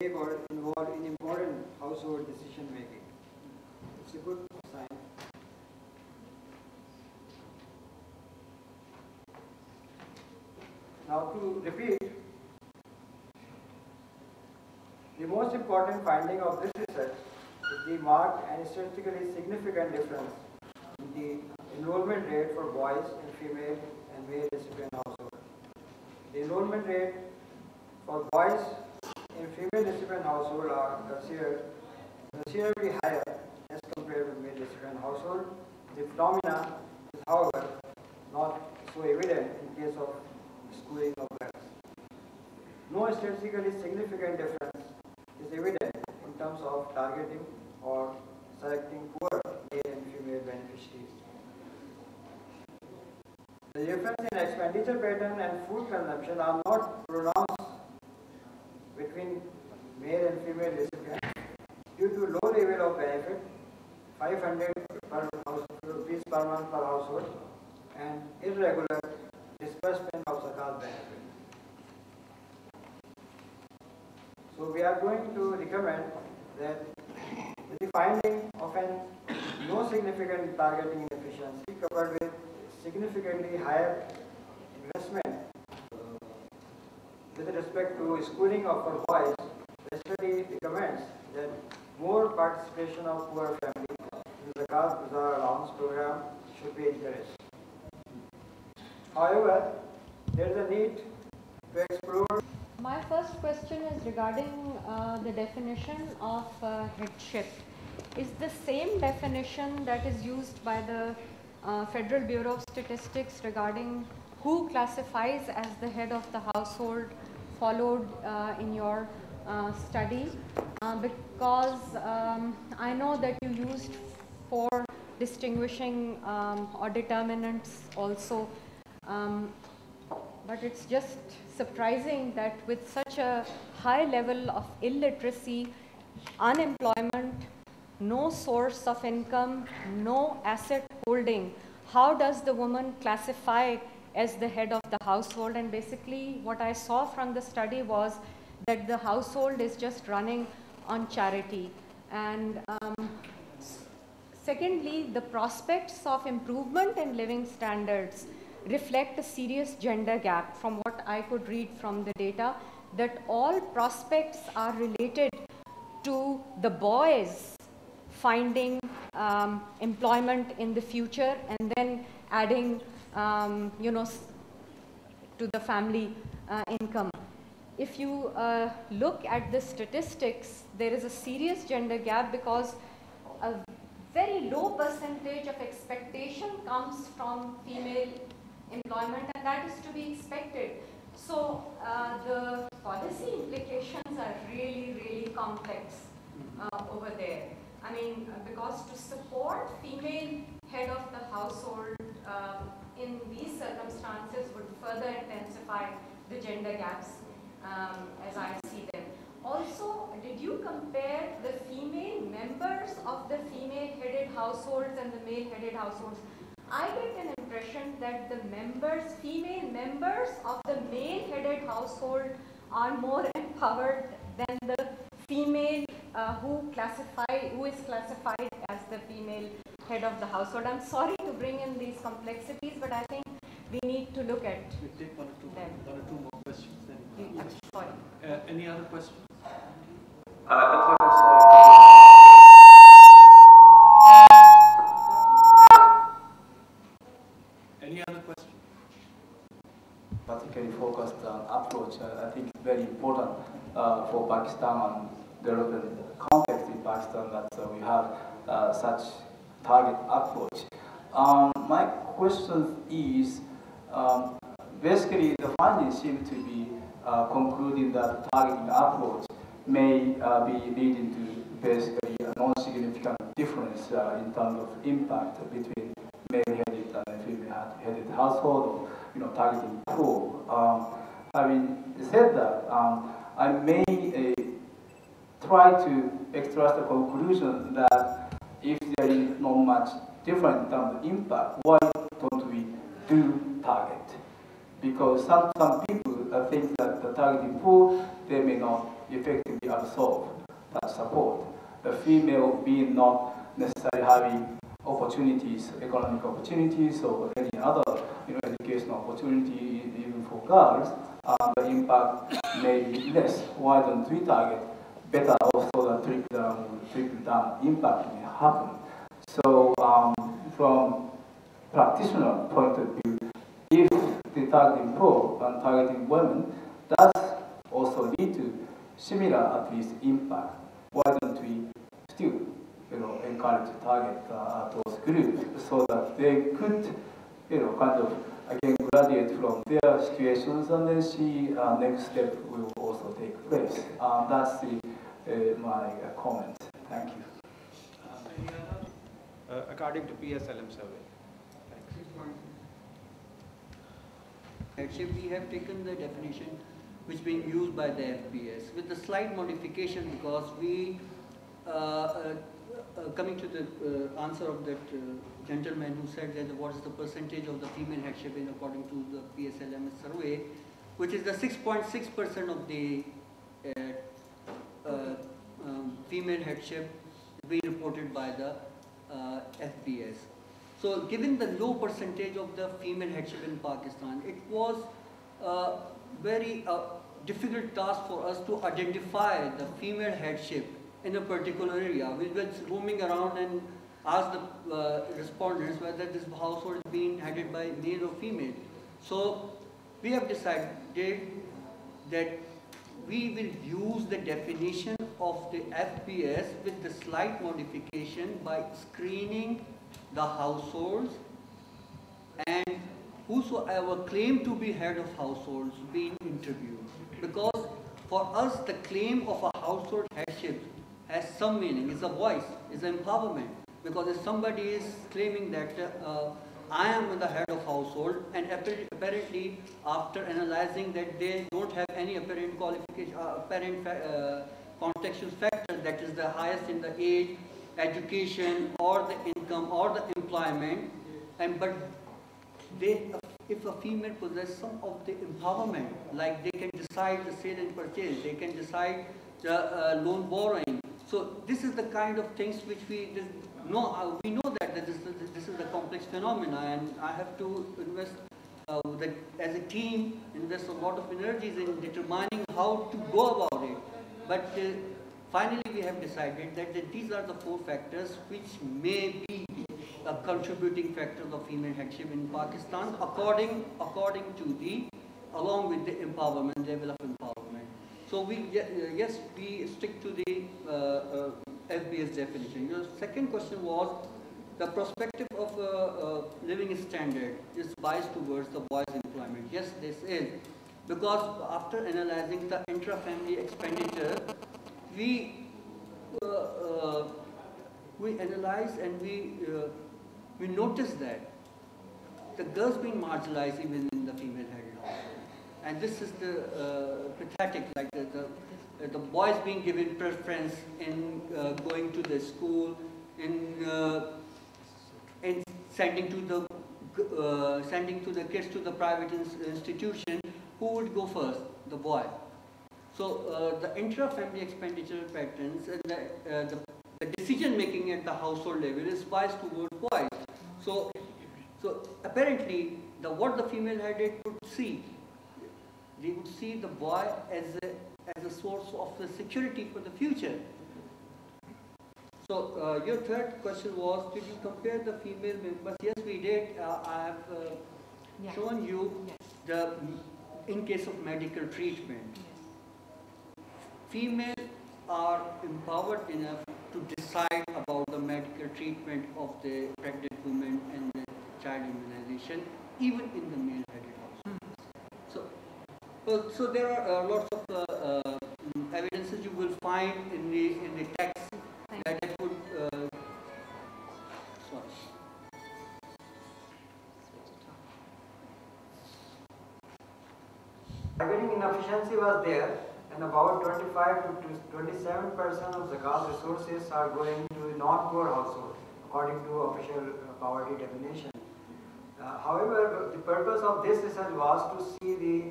take or involved in important household decision making. It's a good sign. Now to repeat, the most important finding of this research is the marked and statistically significant difference in the enrollment rate for boys in female and male recipient households. The enrollment rate for boys in female recipient household are considerably higher as compared with male recipient household. The phenomena is, however, not so evident in case of schooling of girls. No statistically significant difference is evident in terms of targeting or selecting poor male and female beneficiaries. The difference in expenditure pattern and food consumption are not pronounced between male and female recipients due to low level of benefit, 500 rupees per month per household, and irregular disbursement of Zakat benefit. So we are going to recommend that with the finding of no significant targeting inefficiency coupled with significantly higher investment with respect to schooling of our boys, the study recommends that more participation of poor families in the Zakat Bazaar allowance program should be encouraged. However, there is a need to explore. My first question is regarding the definition of headship. Is the same definition that is used by the Federal Bureau of Statistics regarding who classifies as the head of the household followed in your study? Because I know that you used for distinguishing or determinants also. But it's just surprising that with such a high level of illiteracy, unemployment, no source of income, no asset holding, how does the woman classify as the head of the household? And basically what I saw from the study was that the household is just running on charity. And secondly, the prospects of improvement in living standards reflect a serious gender gap from what I could read from the data, that all prospects are related to the boys finding employment in the future and then adding to the family income. If you look at the statistics, there is a serious gender gap because a very low percentage of expectation comes from female employment, and that is to be expected. So the policy implications are really, really complex over there. I mean, because to support female head of the household in these circumstances would further intensify the gender gaps as I see them. Also, did you compare the female members of the female-headed households and the male-headed households? I get an impression that the female members of the male-headed household are more empowered than the female who is classified as the female head of the household. I'm sorry to bring in these complexities, but I think we need to look at we take one or two more questions then. Sorry. Any other questions? Any other questions? Particularly focused approach, I think it's very important for Pakistan and development context in Pakistan that we have such target approach. My question is, basically the findings seem to be concluding that targeting approach may be leading to basically a non-significant difference in terms of impact between male-headed and female-headed household, or targeting poor. Having said that, I may try to extract the conclusion that if there is not much different in terms of impact, why don't we do target? Because some people think that the targeting poor, they may not effectively absorb that support. The female being not necessarily having opportunities, economic opportunities, or any other educational opportunity, even for girls, the impact may be less. Why don't we target better also the trickle down impact may happen? So from practitioner point of view, if the targeting poor and targeting women does also lead to similar at least impact, why don't we still encourage to target those groups so that they could kind of again graduate from their situations and then see next step will also take place. That's my comment. Thank you. According to PSLM survey. Actually, we have taken the definition which being used by the FPS with the slight modification because we, coming to the answer of that gentleman who said that what is the percentage of the female headship in according to the PSLM survey, which is the 6.6% of the female headship being reported by the FPS. So given the low percentage of the female headship in Pakistan, it was a very difficult task for us to identify the female headship in a particular area. We were roaming around and asked the respondents whether this household is being headed by male or female. So we have decided that we will use the definition of the FPS with the slight modification by screening the households and whosoever claim to be head of households being interviewed. Because for us the claim of a household headship has some meaning, it's a voice, it's empowerment. Because if somebody is claiming that I am the head of household and apparently after analyzing that they don't have any apparent qualification, contextual factor that is the highest in the age, education or the income or the employment, but if a female possesses some of the empowerment, like they can decide the sale and purchase, they can decide the loan borrowing. So this is the kind of things which we know. We know that this is a complex phenomena, and I have to invest as a team, invest a lot of energies in determining how to go about it. But finally, we have decided that these are the 4 factors which may be contributing factors of female headship in Pakistan, according to along with the empowerment level of empowerment. So yes, we stick to the FBS definition. Your second question was the perspective of living standard is biased towards the boys' employment. Yes, this is. Because after analyzing the intra-family expenditure, we analyzed and we noticed that the girls being marginalized even in the female-headed household. And this is the pathetic, like the boys being given preference in going to the school, in sending to the kids to the private institution. Who would go first? The boy. So the intra-family expenditure patterns and the decision making at the household level is biased towards boys. So apparently what the female-headed would see, they would see the boy as a source of the security for the future. So your third question was, did you compare the female members? Yes, we did. I have shown you in case of medical treatment. Females are empowered enough to decide about the medical treatment of the pregnant women and the child immunization, even in the male-headed households. So there are lots of evidences you will find in the text that would. Targeting inefficiency was there, and about 25 to 27% of Zakat resources are going to non-poor households, according to official poverty definition. However, the purpose of this research was to see the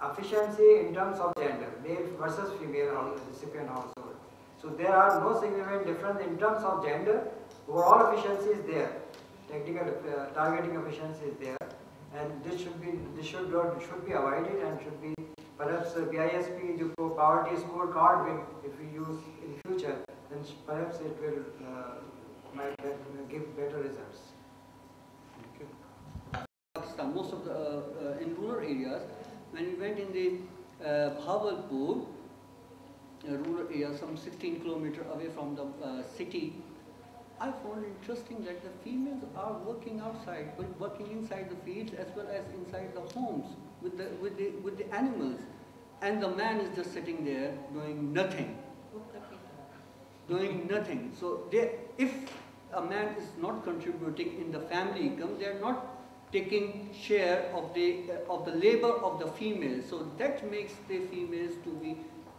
efficiency in terms of gender, male versus female recipient household. So there are no significant difference in terms of gender. Overall efficiency is there. Technical targeting efficiency is there, and this should be avoided and should be perhaps BISP जो poverty scorecard if we use in future, then perhaps it will might give better results. Pakistan, most of the in rural areas, when we went in the Bhavalpur rural area, some 16 kilometers away from the city, I found it interesting that the females are working outside, but working inside the fields as well as inside the homes with the animals, and the man is just sitting there doing nothing. Doing nothing. So if a man is not contributing in the family income, they are not taking share of the labor of the females. So that makes the females to be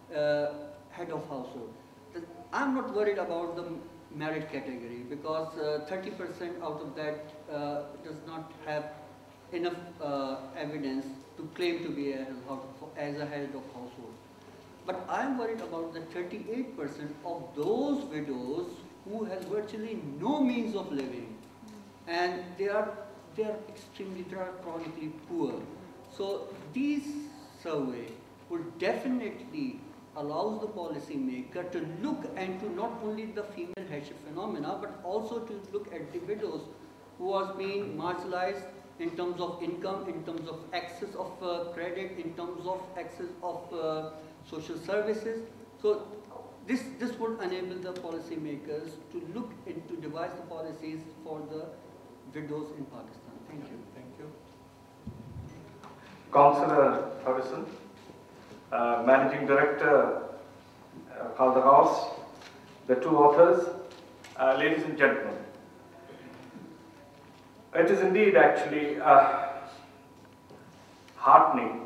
head of household. I'm not worried about the merit category because 30% out of that does not have enough evidence to claim to be as a head of household. But I'm worried about the 38% of those widows who has virtually no means of living, and they are chronically poor. So these survey would definitely allows the policymaker to look into not only the female headship phenomena, but also to look at the widows who are being marginalized in terms of income, in terms of access of credit, in terms of access of social services. So this would enable the policymakers to look into devise the policies for the widows in Pakistan. Thank you. Thank you. Councillor Harrison, Managing Director Calder House, the two authors, ladies and gentlemen. It is indeed actually heartening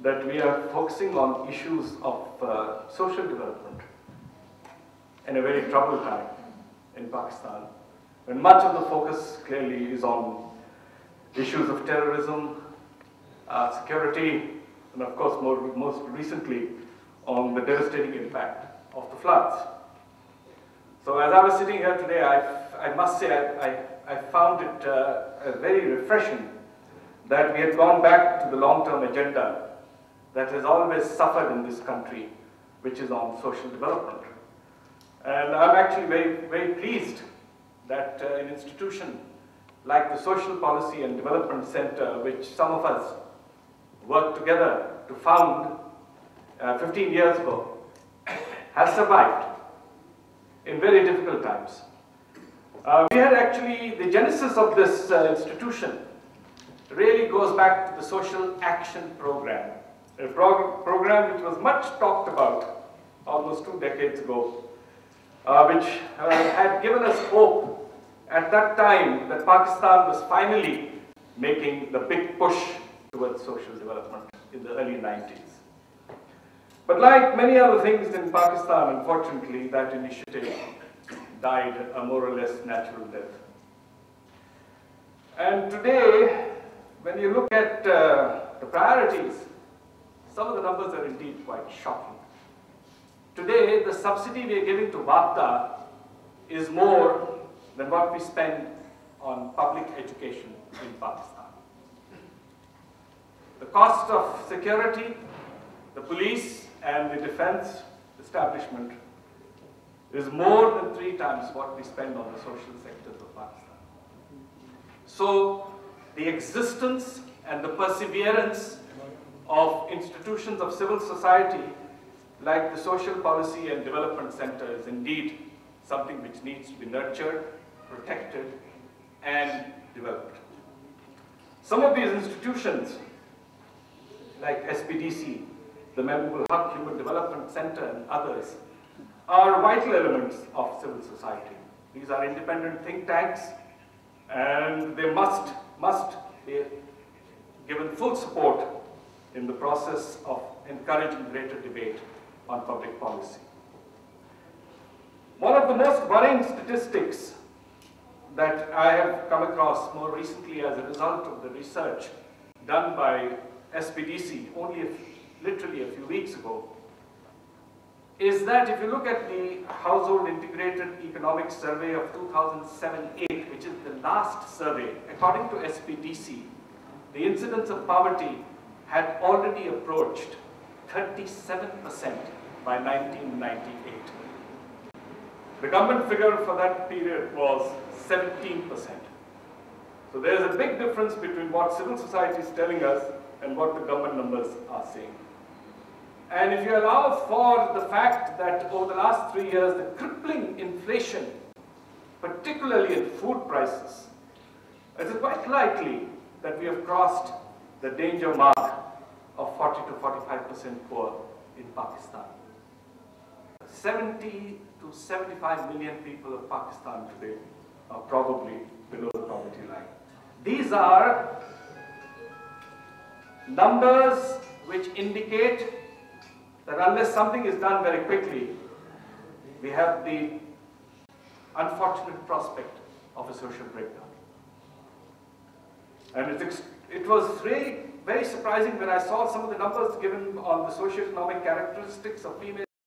that we are focusing on issues of social development in a very troubled time in Pakistan, when much of the focus clearly is on issues of terrorism, security, and of course most recently on the devastating impact of the floods. So as I was sitting here today, I must say I found it very refreshing that we had gone back to the long-term agenda that has always suffered in this country, which is on social development. And I'm actually very, very pleased that an institution like the Social Policy and Development Center, which some of us worked together to found 15 years ago, has survived in very difficult times. We had actually, the genesis of this institution really goes back to the Social Action Program, a program which was much talked about almost 2 decades ago, which had given us hope at that time that Pakistan was finally making the big push towards social development in the early 90s. But like many other things in Pakistan, unfortunately, that initiative died a more or less natural death. And today, when you look at the priorities, some of the numbers are indeed quite shocking. Today, the subsidy we are giving to WAPDA is more than what we spend on public education in Pakistan. The cost of security, the police and the defense establishment is more than 3 times what we spend on the social sectors of Pakistan. So the existence and the perseverance of institutions of civil society like the Social Policy and Development Center is indeed something which needs to be nurtured, protected, and developed. Some of these institutions, like SPDC, the Mehboob ul Haq Human Development Center, and others, are vital elements of civil society. These are independent think tanks, and they must be given full support in the process of encouraging greater debate on public policy. One of the most worrying statistics that I have come across more recently as a result of the research done by SPDC only literally a few weeks ago, is that if you look at the Household Integrated Economic Survey of 2007-8, which is the last survey, according to SPDC, the incidence of poverty had already approached 37% by 1998. The government figure for that period was 17%. So there is a big difference between what civil society is telling us and what the government numbers are saying. And if you allow for the fact that over the last 3 years, the crippling inflation, particularly in food prices, it is quite likely that we have crossed the danger mark of 40 to 45% poor in Pakistan. 70 to 75 million people of Pakistan today are probably below the poverty line. These are numbers which indicate that unless something is done very quickly, we have the unfortunate prospect of a social breakdown. And it was really very surprising when I saw some of the numbers given on the socio-economic characteristics of female